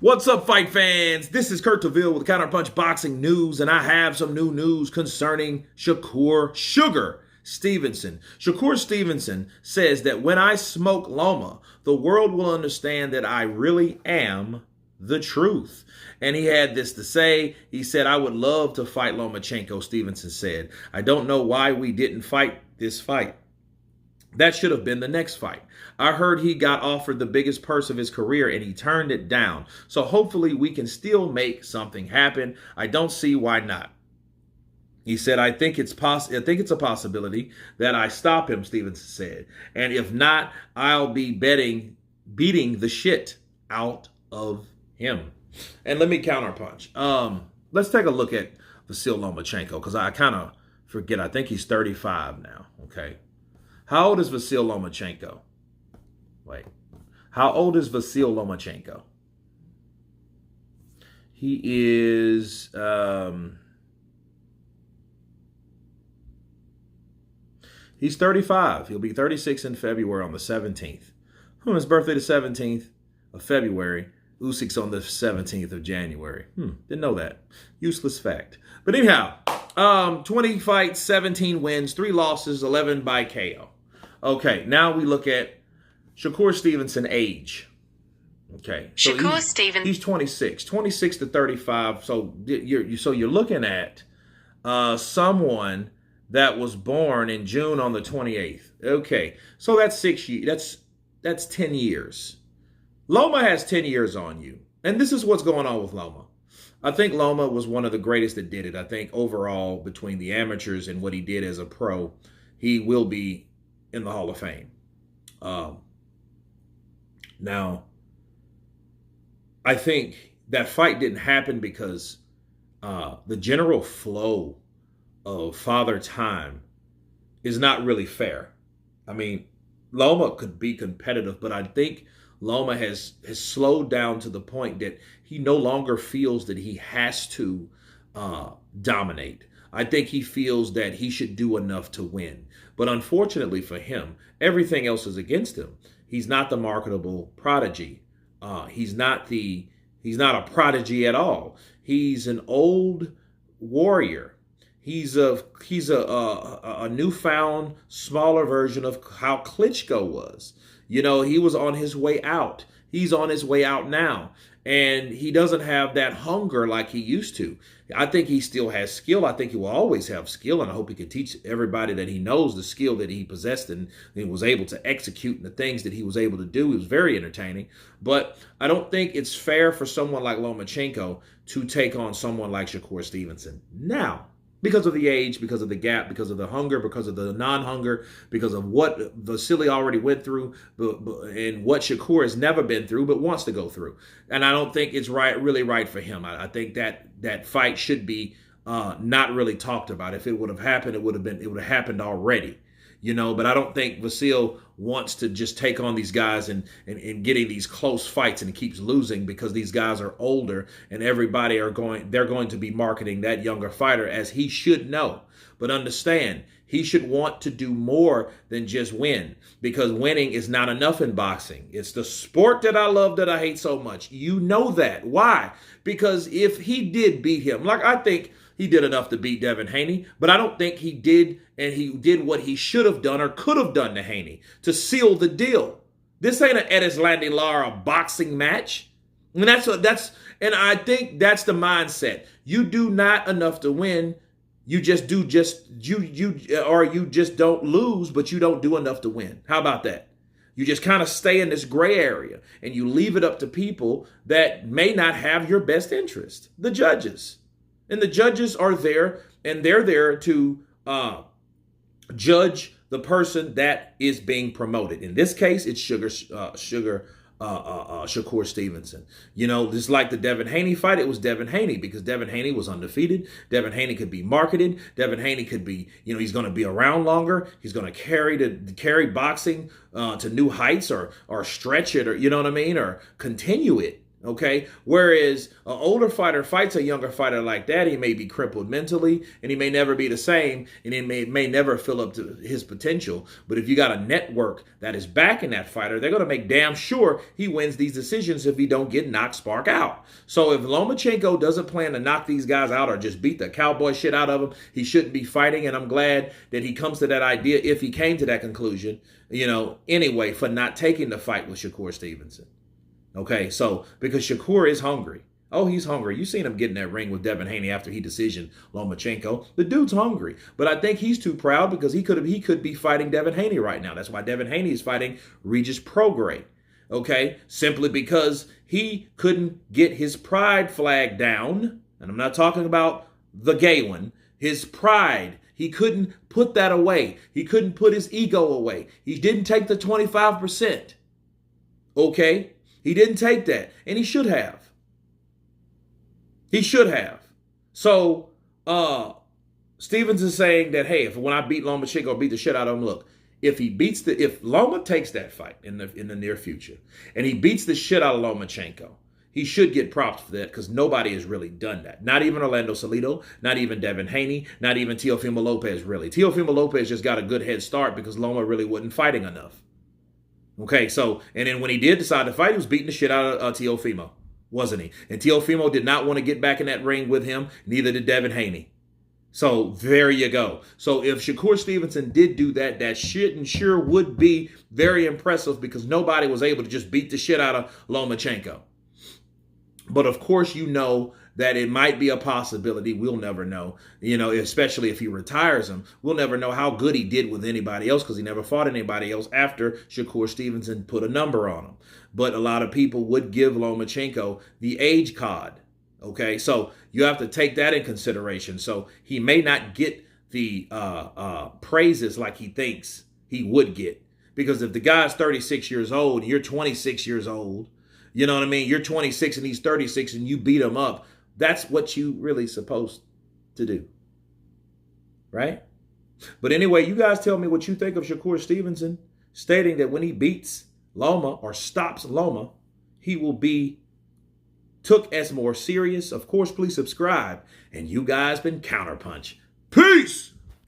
What's up, fight fans? This is Kurt DeVille with Counterpunch Boxing News, and I have some new news concerning Shakur Sugar Stevenson. Shakur Stevenson says that when I smoke Loma, the world will understand that I really am the truth. And he had this to say. He said, I would love to fight Lomachenko, Stevenson said. I don't know why we didn't fight this fight. That should have been the next fight. I heard he got offered the biggest purse of his career and he turned it down. So hopefully we can still make something happen. I don't see why not. He said, I think it's a possibility that I stop him, Stevenson said. And if not, I'll be beating the shit out of him. And let me counterpunch. Let's take a look at Vasyl Lomachenko, because I kind of forget. I think he's 35 now, okay? How old is Vasyl Lomachenko? Wait. How old is Vasyl Lomachenko? He is... he's 35. He'll be 36 in February on the 17th. His birthday the 17th of February. Usyk's on the 17th of January. Didn't know that. Useless fact. But anyhow, 20 fights, 17 wins, 3 losses, 11 by KO. Okay, now we look at Shakur Stevenson age. Okay, so Shakur Stevenson. He's 26 to 35. So you're looking at someone that was born in June on the 28th. Okay, so that's 6 years. That's 10 years. Loma has 10 years on you, and this is what's going on with Loma. I think Loma was one of the greatest that did it. I think overall, between the amateurs and what he did as a pro, he will be in the Hall of Fame. Now, I think that fight didn't happen because the general flow of Father Time is not really fair. I mean, Loma could be competitive, but I think Loma has slowed down to the point that he no longer feels that he has to dominate. I think he feels that he should do enough to win. But unfortunately for him, everything else is against him. He's not the marketable prodigy. He's not a prodigy at all. He's an old warrior. He's a newfound, smaller version of how Klitschko was. You know, he was on his way out. He's on his way out now. And he doesn't have that hunger like he used to. I think he still has skill. I think he will always have skill. And I hope he can teach everybody that he knows the skill that he possessed and was able to execute and the things that he was able to do. He was very entertaining. But I don't think it's fair for someone like Lomachenko to take on someone like Shakur Stevenson. Now, because of the age, because of the gap, because of the hunger, because of the non-hunger, because of what Vasily already went through, and what Shakur has never been through but wants to go through. And I don't think it's really right for him. I think that fight should be not really talked about. If it would have happened, it would have happened already. You know, but I don't think Vasyl wants to just take on these guys and getting these close fights, and he keeps losing because these guys are older and they're going to be marketing that younger fighter, as he should know. But understand, he should want to do more than just win, because winning is not enough in boxing. It's the sport that I love that I hate so much. You know that. Why? Because if he did beat him, like I think he did enough to beat Devin Haney, but I don't think he did, and he did what he should have done or could have done to Haney to seal the deal. This ain't an Erislandy Lara boxing match. And and I think that's the mindset. You do not enough to win. You just don't lose, but you don't do enough to win. How about that? You just kind of stay in this gray area and you leave it up to people that may not have your best interest, the judges. And the judges are there, and they're there to judge the person that is being promoted. In this case, it's Shakur Stevenson. You know, just like the Devin Haney fight, it was Devin Haney because Devin Haney was undefeated. Devin Haney could be marketed. Devin Haney could be, he's going to be around longer. He's going to carry boxing to new heights or stretch it, or you know what I mean, or continue it. Okay. Whereas an older fighter fights a younger fighter like that, he may be crippled mentally and he may never be the same and he may never fill up to his potential. But if you got a network that is backing that fighter, they're going to make damn sure he wins these decisions if he don't get knocked spark out. So if Lomachenko doesn't plan to knock these guys out or just beat the cowboy shit out of them, he shouldn't be fighting. And I'm glad that he comes to that idea, if he came to that conclusion, anyway, for not taking the fight with Shakur Stevenson. Okay, so because Shakur is hungry. Oh, he's hungry. You seen him get in that ring with Devin Haney after he decisioned Lomachenko. The dude's hungry, but I think he's too proud because he could be fighting Devin Haney right now. That's why Devin Haney is fighting Regis Prograis. Okay, simply because he couldn't get his pride flag down, and I'm not talking about the gay one. His pride. He couldn't put that away. He couldn't put his ego away. He didn't take the 25%. Okay. He didn't take that, and he should have. He should have. So, Stevens is saying that, hey, when I beat Lomachenko or beat the shit out of him, look, if Loma takes that fight in the near future, and he beats the shit out of Lomachenko, he should get props for that because nobody has really done that. Not even Orlando Salido, not even Devin Haney, not even Teofimo Lopez, really. Teofimo Lopez just got a good head start because Loma really wasn't fighting enough. Okay, so, and then when he did decide to fight, he was beating the shit out of Teofimo, wasn't he? And Teofimo did not want to get back in that ring with him, neither did Devin Haney. So there you go. So if Shakur Stevenson did do that, that shit and sure would be very impressive because nobody was able to just beat the shit out of Lomachenko. But of course, that it might be a possibility. We'll never know, especially if he retires him. We'll never know how good he did with anybody else because he never fought anybody else after Shakur Stevenson put a number on him. But a lot of people would give Lomachenko the age card. Okay, so you have to take that in consideration. So he may not get the praises like he thinks he would get. Because if the guy's 36 years old and you're 26 years old, you know what I mean? You're 26 and he's 36 and you beat him up. That's what you really supposed to do. Right? But anyway, you guys tell me what you think of Shakur Stevenson stating that when he beats Loma or stops Loma, he will be took as more serious. Of course, please subscribe. And you guys been Counterpunch. Peace!